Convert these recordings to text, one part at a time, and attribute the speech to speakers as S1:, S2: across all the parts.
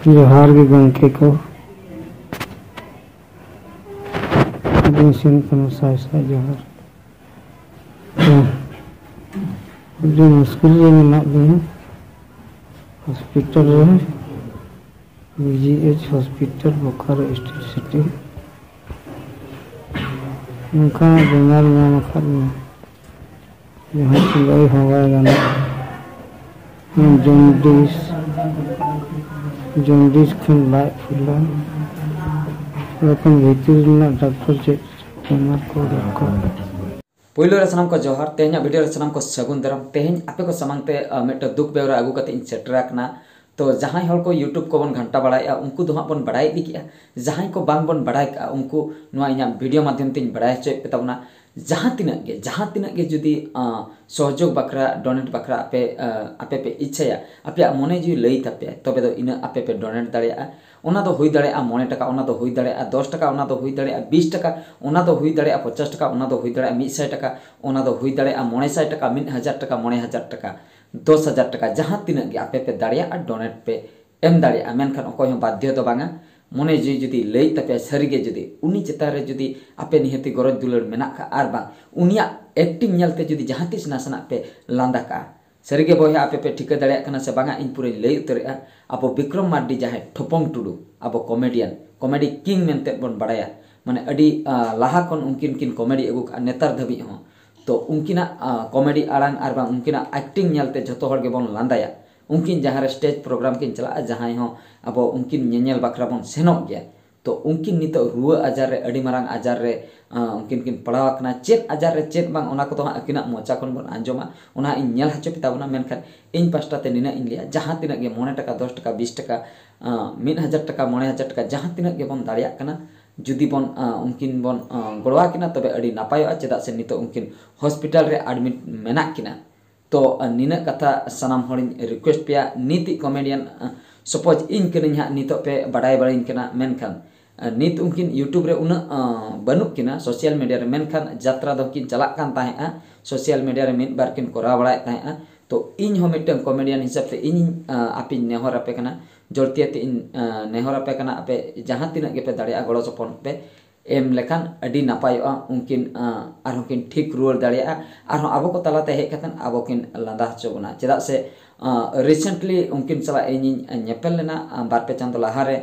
S1: जोहार गे गंके को दिन को साय साय जोहार तो मुश्किल रे मेना लिया हॉस्पिटल रे BGH hospital Bokaro state city उनका बीमार नाम खाली जहाँ चिल्लाई हवा गाना जॉन्डिस खन लाइ फुला लेकिन भीतर ना डॉक्टर चेक करना को रखा
S2: पहिलो रे सनाम को जोहार तेहना वीडियो रे सनाम को सगुन दरम तेहन आपे को समांगते मेट दुख बेवरा आगु कते इन सेटराकना तो जहां हर को यूट्यूब को बन घंटा बड़ाया उनको दो बन बड़ाई दी किया जहां को बांग बन बड़ाई का उनको नुआ इना वीडियो माध्यम तीन बड़ाई चेक पेतावना जहां तिना के जुदी सहयोग बकरा डोनेट बकरा आपे पे इच्छा आपे मने जी लई तापे तबे दो इन आपे पे डोनेट दाड़िया ओना दो हुई दाड़िया 9 टाका ओना दो हुई दाड़िया 10 टाका ओना दो हुई दाड़िया 20 टाका ओना दो हुई दाड़िया 50 टाका ओना दो हुई दाड़िया 100 टाका ओना दो हुई दाड़िया 900 टाका 1000 टाका 9000 टाका 10000 टाका जहां तिना के आपे पे दाड़िया और डोनेट पे एम दाड़िया मेनखान अकोय हम बाध्य दो बांगा मने जी जुदी लई तापे सरीगे जुदी उनी चितारे जुदी आपे निहति गरज दुलर मेना का आर बा उनिया एक्टिंग नेलते जुदी जहां तिस नासना पे लांदा का सरीगे बया आपे पे ठिका दाड़िया कना से बांगा इन पूरे लई उतरेआ अब विक्रम मार्डी जहां ठोपंग टुडू अब कॉमेडी किंग मेनते बन बड़ाया माने अडी लाहा कोन उनकिन कॉमेडी अगु नेतार धबी हो तो उनकिना कॉमेडी आड़ांग आर बा उनकिना एक्टिंग नेलते जतो हर के बन लांदाया उनकिन जहाँ स्टेज प्रोग्राम किन चला जहाँ हो अब उनकिन नेल बखरा बन सेनोग गया तो उनकिन नित रुआ आजार रे अड़ी मारांग आजार रे उनकिन किन पड़ावकना चेत आजार रे चेत बांग ओना को तो अकिना मोचा कोन बन आंजोमा ओना इन नेल हचो पिताबना मेनखान इन पास्टा ते निना इन लिया जहाँ तिना गे 9 टाका 10 टाका 20 टाका 1000 टाका 9000 टाका जहाँ तिना गे बन दाड़िया कना जुदी बन उनकिन बन गड़वा किना तबे अड़ी नापायोआ चेदा से नित उनकिन हॉस्पिटल रे एडमिट मेना किना तो निना कथा सनाम हॉरिंग रिक्वेस्ट पे नीति कॉमेडियन सपोज इन कनिन हा नितो पे बड़ाई बड़ाई कना मेनखान नित उनकिन यूट्यूब रे उना बनुक किना सोशल मीडिया रे मेनखान यात्रा दो किन चला कान ताहेआ सोशल मीडिया रे मिन बार किन कोरा बड़ाय ताहेआ तो इन हो मिटन कॉमेडियन हिसाब से इन आपि नेहर आपे कना जोरतियाते इन नेहर आपे कना आपे जहां तिना के पे दाड़िया गड़ो सपन पे एम लेखान अडी नापायोआ उनकिन आर किन ठीक रुआर दाड़िया आर आबो को तलाते हे कतन आबो किन लांदा हचोबना चेदा से रिसेंटली उनकिन सला इन नेपेल लेना बार पे चांद लहारे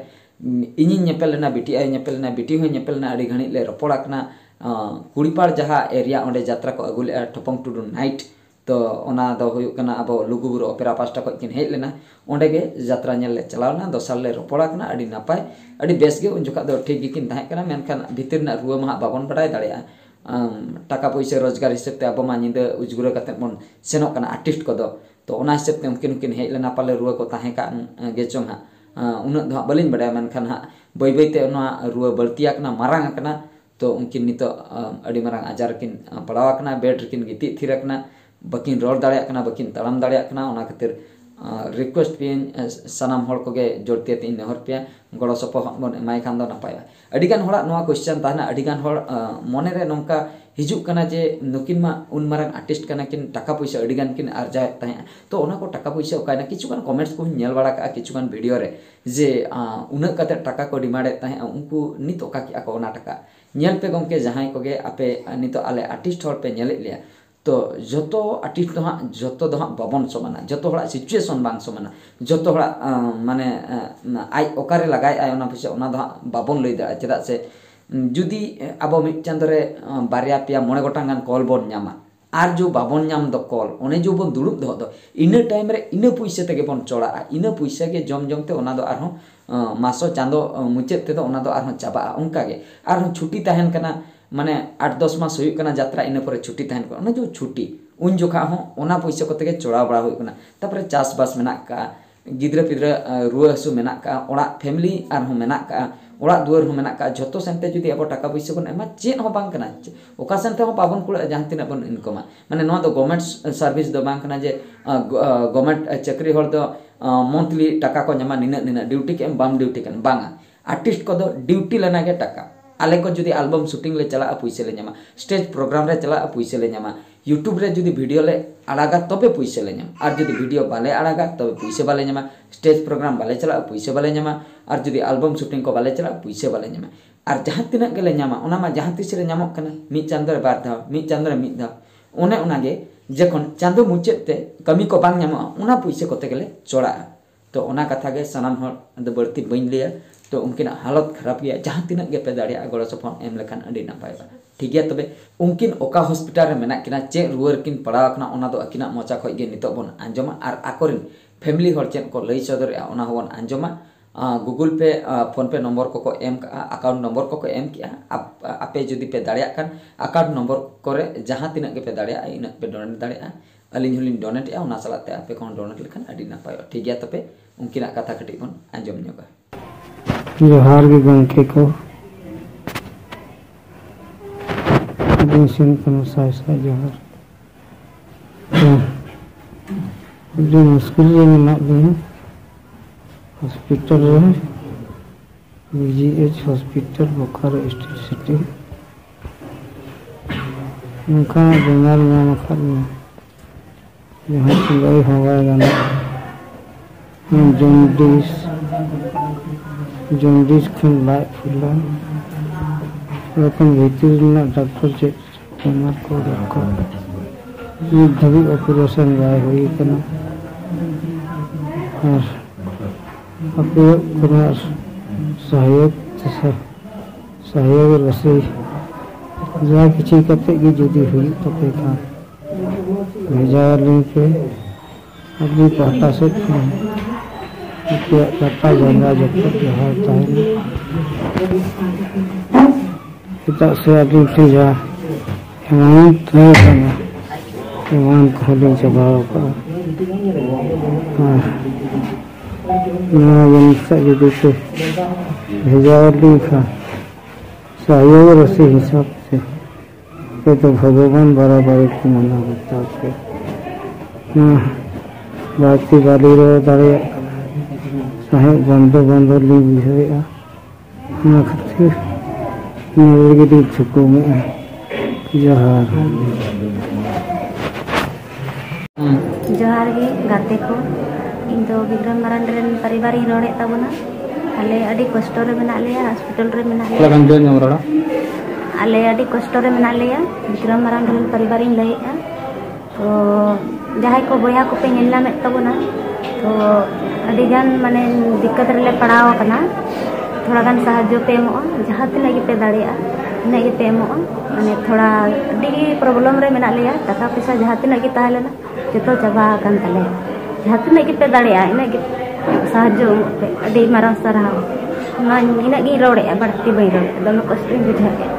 S2: इन नेपेल लेना बिटी आई नेपेल लेना बिटी हो नेपेल लेना अडी घणी ले रपोड़ाकना कुड़ीपाड़ जहाँ एरिया ओंडे यात्रा को अगुले ठोपंग टुडू नाइट तो ओना दो हुयुक कना अब लुगुबुरु ओपेरा पास्टा को किन हेज लेना ओंडे गे यात्रा नेल ले चलावना दोसार ले रपोड़ाकना अडी नापाय अडी बेस गे उन जोखा दो ठीक गिकिन ताहे कना मेनखान भितर ना रुआ मा बाबन बड़ाय दाड़िया टाका पैसा रोजगार हिसाब ते अब मा निंदा उजगुरा कते बन सेनोक कना आर्टिस्ट को दो तो ओना हिसाब ते उनकिन हेज लेना पाले रुआ को ताहे का गे चोंग हा उना दो बलिन बड़ाय मेनखान हा बई बई ते ओना रुआ बळतिया कना मारांग कना तो उनकिन नितो अडी मारांग आजार किन पड़ावा कना बेड किन गिति थिरा कना बकिन रोड दाड़िया कना बकिन तड़ाम दाड़िया कना ओना खातिर रिक्वेस्ट पे सनाम हर को गे जोड़ते इन नेहर पे गड़ो सपो बन एमाय खान दो नपाया अडिगान हड़ा नोआ क्वेश्चन ताना अडिगान हड़ मने रे नोंका हिजुक कना जे नुकिन मा उन मारांग आर्टिस्ट कना किन टाका पैसा अडिगान किन अर्जा ताहे तो ओना को टाका पैसा ओकायना किछुगान कमेंट्स को नेल बड़ा का किछुगान वीडियो रे जे उना कते टाका को डिमांड ताहे उनको नित ओका कि आको ओना टाका नेल पे गमके जहां को गे आपे नित आले आर्टिस्ट हड़ पे नेले लिया तो जतो आर्टिस्ट दो जतो दो बाबन समाना जतो हड़ा सिचुएशन बांग समाना जतो हड़ा माने आई ओकारे लगाय आय ओना पैसा ओना दो बाबन लई दा चेदा से जुदी आबो मिट चांद रे बारिया पिया मोणे गोटांगान कॉल बोन न्यामा आर जो बाबन न्याम दो कॉल ओने जो बोन दुड़ुब दो इन टाइम रे इन पैसा तेगे बोन चोड़ा इन पैसा के जम जम ते ओना दो आरो मासो चांदो मुचेत ते दो ओना दो आरो चाबा उनका गे आरो छुट्टी ताहेन कना माने 8-10 मास हुई कना यात्रा इन पर छुट्टी ताहेन को ओना जो छुट्टी उन जोखा हो ओना पैसा को तेगे चोड़ा बड़ा हुई कना तापर चास बास मेना का गिद्रा पिद्रा रुआ हसु मेना का ओड़ा फैमिली आर हो मेना का ओड़ा दुआर हो मेना का जतो सेंते जुदी अब टाका पैसा बन एमा चेन हो बांग कना ओका सेंते हो पाबन कुल जहां तिना बन इनकम माने नो दो गवर्नमेंट सर्विस दो बांग कना जे गवर्नमेंट चाकरी हर दो मंथली टाका को नमा निना निना ड्यूटी के बाम ड्यूटी कन बांगा आर्टिस्ट को दो ड्यूटी लेना के टाका आले को जुदी एल्बम शूटिंग ले चला पैसे ले नामा स्टेज प्रोग्राम रे चला पैसे ले नामा यूट्यूब रे जुदी वीडियो ले आड़ागा तबे पैसे ले नामा और जुदी वीडियो बाले आड़ागा तबे पैसे बाले नामा स्टेज प्रोग्राम बाले चला पैसे बाले नामा और जुदी एल्बम शूटिंग को बाले चला पैसे बाले नामा और जहाँ तिना गेले नामा ओना मा जहाँ तिस रे नामक कना मिद चांदो रे बार धाव मिद चांदो रे मिद धाव ओने ओनागे जखन चांदो मुचाद ते कमी को बांग नामा ओना पैसे कोते गेले चोड़ा तो ओना कथा गे सनाम हर द बड़ती बइन लिया तो उनकी हालत खराब गया जहाँ तीना गे पे दाड़िया गड़ो सपोर्ट एम लेखान अड़ी नपाय बा ठीक है तबे उनकिन ओका हॉस्पिटल रे मेना किना चे रुआर किन पड़ाव कना ओना दो अकिना मोचा खय गे नितो बन आंजमा और आकोरिन फैमिली हर चेन को लई सदर ओना होवन आंजमा गूगल पे फोन पे नंबर को एम का अकाउंट नंबर को एम किया आपे जुदी पे दाड़िया कान अकाउंट नंबर करे जहाँ तीना गे पे दाड़िया इन पे डोनेट दाड़िया अलिन हलिन डोनेट या ओना सलाते आपे को डोनेट लेखान अड़ी नपाय ठीक है तबे उनकिना कथा कटी बन आंजम न्योगा
S1: जोहार गे गंके को दिन को साय साय जोहार जो मुश्किल में ना लिया हॉस्पिटल रे BGH hospital Bokaro state city उनका बीमार नाम खर में यहाँ चिल्लाई हवा गाना जॉन्डिस खन लाइट फुला रकम भीतर ना डॉक्टर चेक बेमार को रखो ये धबी ऑपरेशन बाय हुई कना और अपने कुमार सहयोग रसी जा किसी कते की जुदी हुई तो पे था भेजा लिंक पे अभी पता से कटा जंगा जब जोहार ताहे kita siap kerja emang terus emang kali coba apa nah yang saya jadi हजार लिखा सहयोग रसी हिसाब से ये तो भगवान बराबर को मना होता है बाती वाली रो दारे सहे बंदो बंदो ली बुझेगा ना खते मेरे के छुको में जोहार
S3: जोहार गे गाते को इन दो विक्रम मरान रेन परिवार ही रोड़े तबना आले अडी कष्ट रे मेना लिया हॉस्पिटल रे मेना लिया
S1: लगन दे नमरा
S3: आले अडी कष्ट रे मेना लिया विक्रम मरान रेन परिवार इन लइया तो जहां को बोया को पे नेला में तबना तो अडी गान माने दिक्कत रे पड़ाव कना थोड़ा गान साहाଯ୍य पे एमो जहां तिना के पे दाड़िया इना के पे एमो माने थोड़ा अडी प्रॉब्लम रे मेना लिया टाका पैसा जहां तिना के ताहलेना जतो चाबा कान तले जहां तिना के पे दाड़िया इना के साहाଯ୍य पे अडी मारा सराव ना इना के रोड़े बढ़ती बई रोड़े दम कष्ट बुझा के